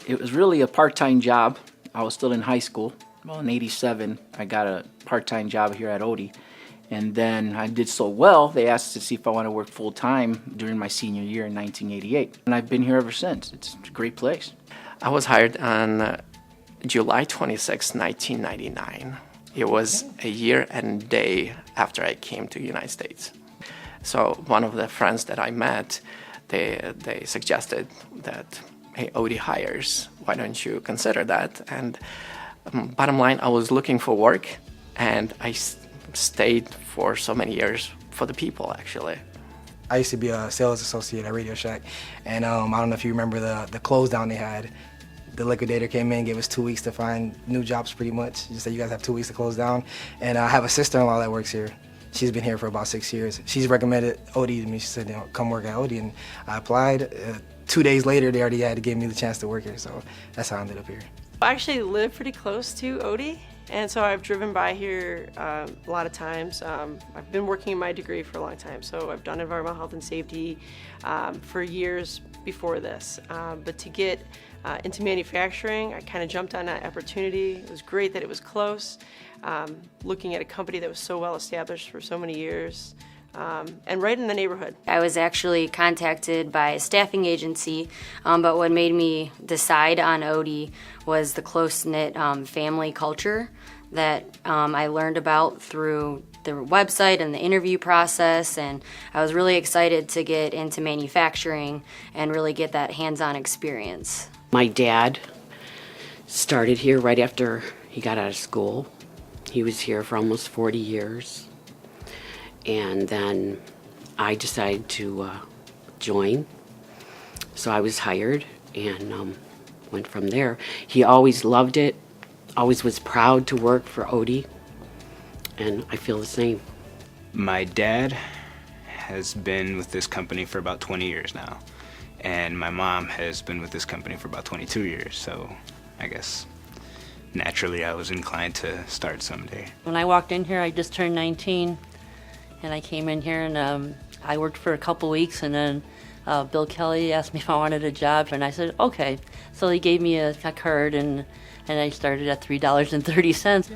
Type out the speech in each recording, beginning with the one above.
It was really a part-time job. I was still in high school. Well, in '87, I got a part-time job here at Oatey. And then I did so well, they asked to see if I want to work full-time during my senior year in 1988. And I've been here ever since. It's a great place. I was hired on July 26, 1999. It was a year and a day after I came to the United States. So one of the friends that I met, they suggested that, hey, Oatey hires, why don't you consider that? And bottom line, I was looking for work, and I stayed for so many years for the people, actually. I used to be a sales associate at Radio Shack, and I don't know if you remember the close down they had. The liquidator came in, gave us 2 weeks to find new jobs pretty much. Just said, you guys have 2 weeks to close down. And I have a sister-in-law that works here. She's been here for about 6 years. She's recommended Oatey to me. She said, you know, come work at Oatey, and I applied. 2 days later, they already had to give me the chance to work here, so that's how I ended up here. I actually live pretty close to Oatey, and so I've driven by here a lot of times. I've been working in my degree for a long time, so I've done environmental health and safety for years before this. But to get into manufacturing, I kind of jumped on that opportunity. It was great that it was close. Looking at a company that was so well established for so many years, and right in the neighborhood. I was actually contacted by a staffing agency, but what made me decide on Oatey was the close-knit family culture that I learned about through the website and the interview process, and I was really excited to get into manufacturing and really get that hands-on experience. My dad started here right after he got out of school. He was here for almost 40 years. And then I decided to join. So I was hired and went from there. He always loved it, always was proud to work for Oatey, and I feel the same. My dad has been with this company for about 20 years now. And my mom has been with this company for about 22 years, so I guess naturally I was inclined to start someday. When I walked in here, I just turned 19, and I came in here and I worked for a couple weeks, and then Bill Kelly asked me if I wanted a job, and I said, okay. So he gave me a card, and I started at $3.30.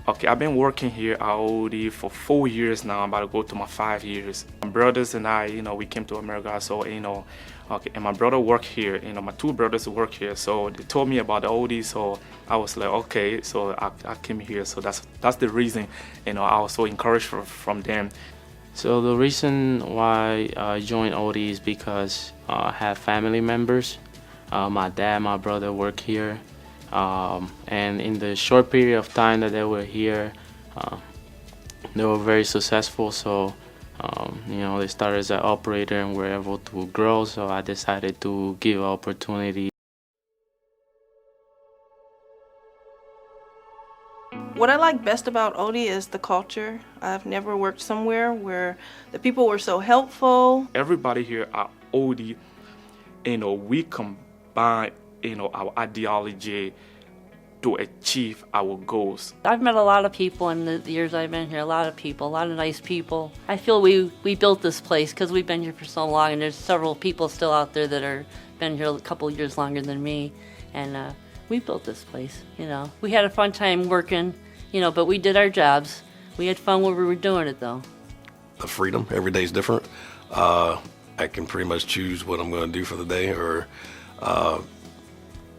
Okay, I've been working here at Oatey for 4 years now. I'm about to go to my 5 years. My brothers and I, we came to America, so, okay, and my brother worked here, my two brothers work here, so they told me about the Oatey, so I was like, okay, so I came here, so that's the reason, I was so encouraged from them. So the reason why I joined Oatey is because I have family members. My dad, my brother work here. And in the short period of time that they were here, they were very successful, so they started as an operator and were able to grow, so I decided to give opportunity. What I like best about Oatey is the culture. I've never worked somewhere where the people were so helpful. Everybody here at Oatey, we combine our ideology to achieve our goals. I've met a lot of people in the years I've been here, a lot of nice people. I feel we built this place because we've been here for so long, and there's several people still out there that are been here a couple years longer than me, and we built this place, We had a fun time working, but we did our jobs. We had fun when we were doing it, though. The freedom, every day's different. I can pretty much choose what I'm going to do for the day, or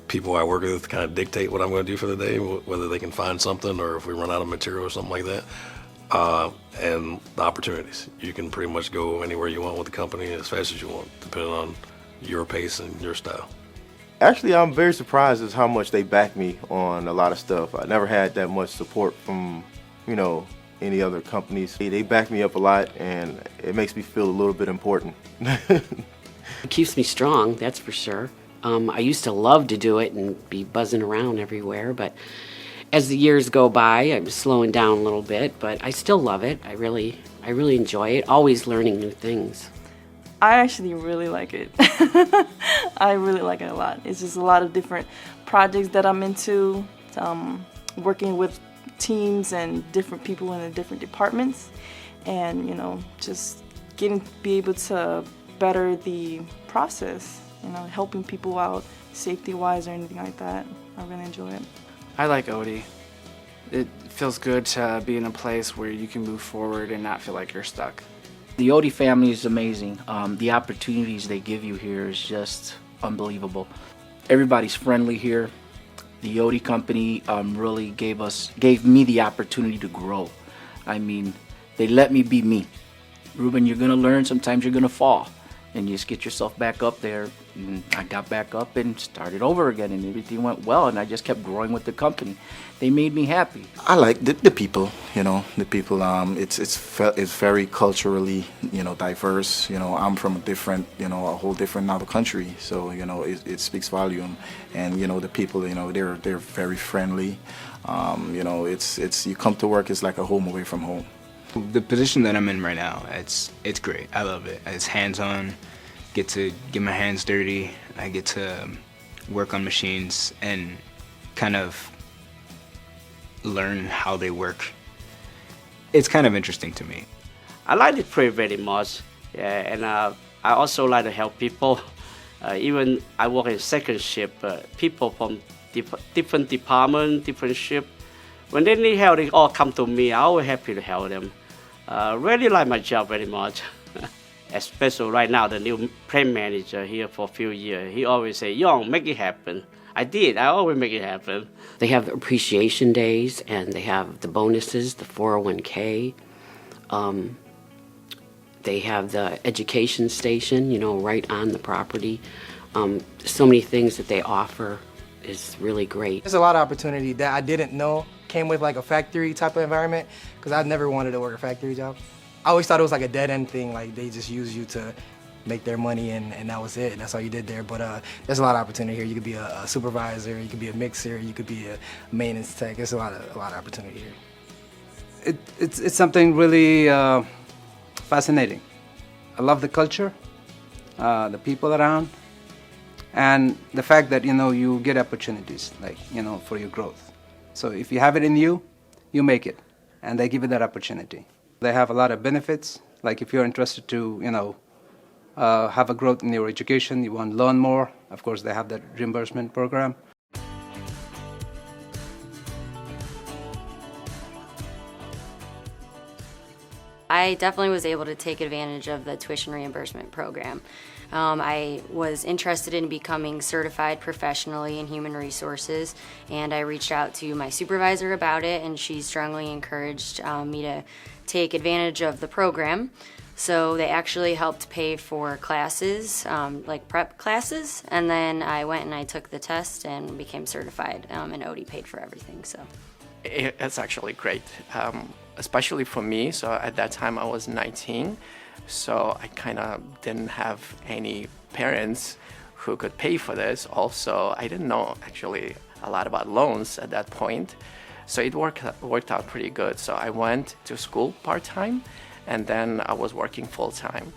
people I work with kind of dictate what I'm going to do for the day, whether they can find something or if we run out of material or something like that. And the opportunities. You can pretty much go anywhere you want with the company as fast as you want, depending on your pace and your style. Actually, I'm very surprised at how much they back me on a lot of stuff. I never had that much support from, any other companies. They back me up a lot, and it makes me feel a little bit important. It keeps me strong, that's for sure. I used to love to do it and be buzzing around everywhere, but as the years go by, I'm slowing down a little bit, but I still love it. I really enjoy it, always learning new things. I actually really like it. I really like it a lot. It's just a lot of different projects that I'm into, working with teams and different people in the different departments, and just be able to better the process, helping people out, safety-wise or anything like that. I really enjoy it. I like Oatey. It feels good to be in a place where you can move forward and not feel like you're stuck. The Oatey family is amazing. The opportunities they give you here is just unbelievable. Everybody's friendly here. The Oatey company really gave me the opportunity to grow. I mean, they let me be me. Ruben, you're gonna learn, sometimes you're gonna fall. And you just get yourself back up there. And I got back up and started over again, and everything went well, and I just kept growing with the company. They made me happy. I like the people, the people. It's very culturally, diverse. I'm from a different, a whole different other country, so it speaks volume. And the people, they're very friendly. It's you come to work, it's like a home away from home. The position that I'm in right now, it's great. I love it. It's hands-on. Get to get my hands dirty. I get to work on machines and kind of learn how they work. It's kind of interesting to me. I like the place very much, and I also like to help people. Even I work in second shift, people from different departments, different shift. When they need help, they all come to me. I'm always happy to help them. Really like my job very much. Especially right now, the new plant manager here for a few years. He always say, "Young, make it happen." I did. I always make it happen. They have appreciation days, and they have the bonuses, the 401k. They have the education station, right on the property. So many things that they offer is really great. There's a lot of opportunity that I didn't know came with like a factory type of environment, because I never wanted to work a factory job. I always thought it was like a dead-end thing, like they just use you to make their money and that was it, and that's all you did there. But there's a lot of opportunity here. You could be a supervisor, you could be a mixer, you could be a maintenance tech. There's a lot of opportunity here. It's something really fascinating. I love the culture, the people around, and the fact that you get opportunities for your growth. So if you have it in you, you make it, and they give you that opportunity. They have a lot of benefits, like if you're interested to, have a growth in your education, you want to learn more, of course they have that reimbursement program. I definitely was able to take advantage of the tuition reimbursement program. I was interested in becoming certified professionally in human resources, and I reached out to my supervisor about it, and she strongly encouraged me to take advantage of the program. So they actually helped pay for classes, like prep classes, and then I went and I took the test and became certified, and Oatey paid for everything. So it's actually great, especially for me. So at that time I was 19, so I kind of didn't have any parents who could pay for this. Also, I didn't know actually a lot about loans at that point, so it worked out pretty good. So I went to school part-time, and then I was working full-time.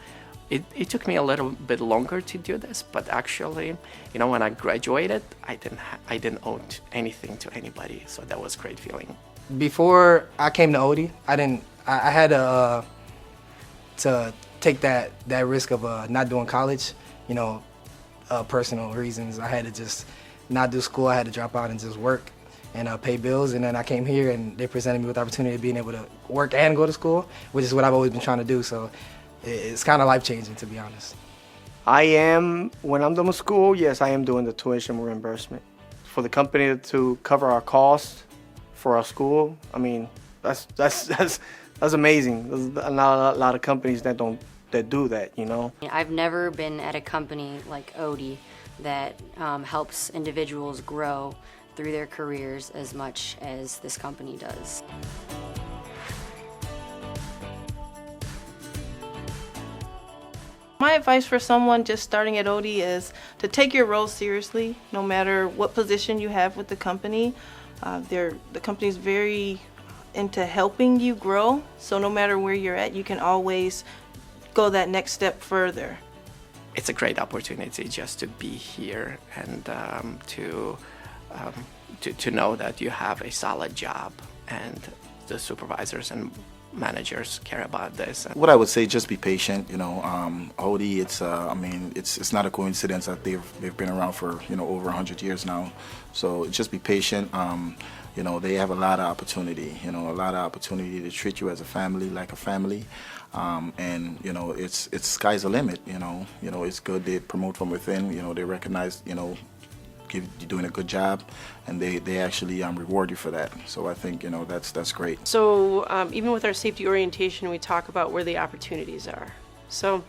It took me a little bit longer to do this, but actually, when I graduated, I didn't owe anything to anybody, so that was a great feeling. Before I came to Oatey, I had to take that risk of not doing college, personal reasons. I had to just not do school. I had to drop out and just work and pay bills. And then I came here and they presented me with the opportunity of being able to work and go to school, which is what I've always been trying to do. So it's kind of life-changing, to be honest. When I'm done with school, yes, I am doing the tuition reimbursement. For the company to cover our costs for our school, I mean, that's amazing. There's not a lot of companies that do that, I've never been at a company like Oatey that helps individuals grow through their careers as much as this company does. My advice for someone just starting at Oatey is to take your role seriously, no matter what position you have with the company. The company's very into helping you grow, so no matter where you're at, you can always go that next step further. It's a great opportunity just to be here and to know that you have a solid job and the supervisors and managers care about this. What I would say, just be patient. Oatey, it's not a coincidence that they've been around for over 100 years now. So just be patient. They have a lot of opportunity. A lot of opportunity to treat you as a family, like a family. And it's sky's the limit. It's good. They promote from within. They recognize you're doing a good job, and they actually reward you for that. So I think that's great. So even with our safety orientation, we talk about where the opportunities are. So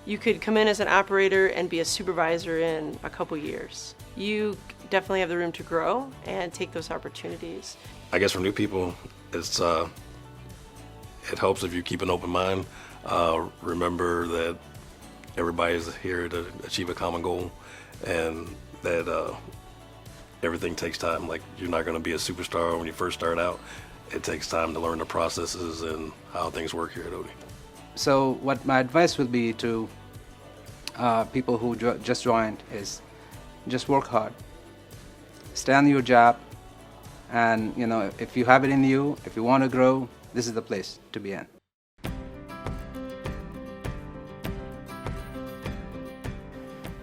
you could come in as an operator and be a supervisor in a couple years. You definitely have the room to grow and take those opportunities. I guess for new people, it helps if you keep an open mind. Remember that everybody is here to achieve a common goal, and that everything takes time. Like, you're not going to be a superstar when you first start out. It takes time to learn the processes and how things work here at Oatey. So what my advice would be to people who just joined is just work hard, stay on your job, and if you have it in you, if you want to grow, this is the place to be in.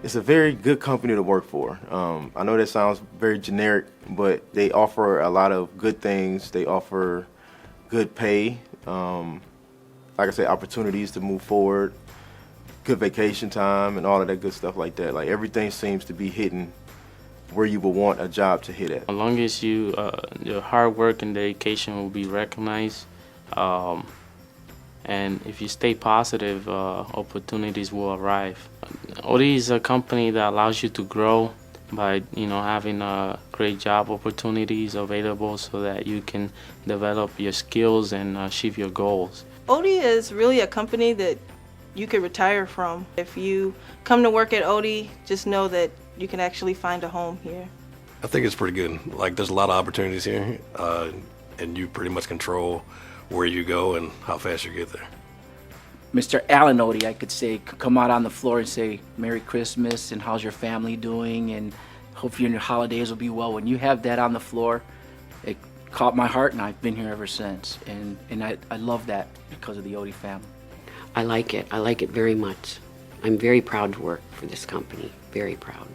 It's a very good company to work for. I know that sounds very generic, but they offer a lot of good things. They offer good pay, like I said, opportunities to move forward, good vacation time, and all of that good stuff like that. Like, everything seems to be hitting where you would want a job to hit at. As long as your hard work and dedication will be recognized, and if you stay positive, opportunities will arrive. Oatey is a company that allows you to grow by having great job opportunities available so that you can develop your skills and achieve your goals. Oatey is really a company that you could retire from. If you come to work at Oatey, just know that you can actually find a home here. I think it's pretty good. Like, there's a lot of opportunities here, and you pretty much control where you go and how fast you get there. Mr. Alan Oatey, I could say, could come out on the floor and say, Merry Christmas, and how's your family doing, and hope your holidays will be well. When you have that on the floor, it caught my heart, and I've been here ever since. And I love that because of the Oatey family. I like it. I like it very much. I'm very proud to work for this company. Very proud.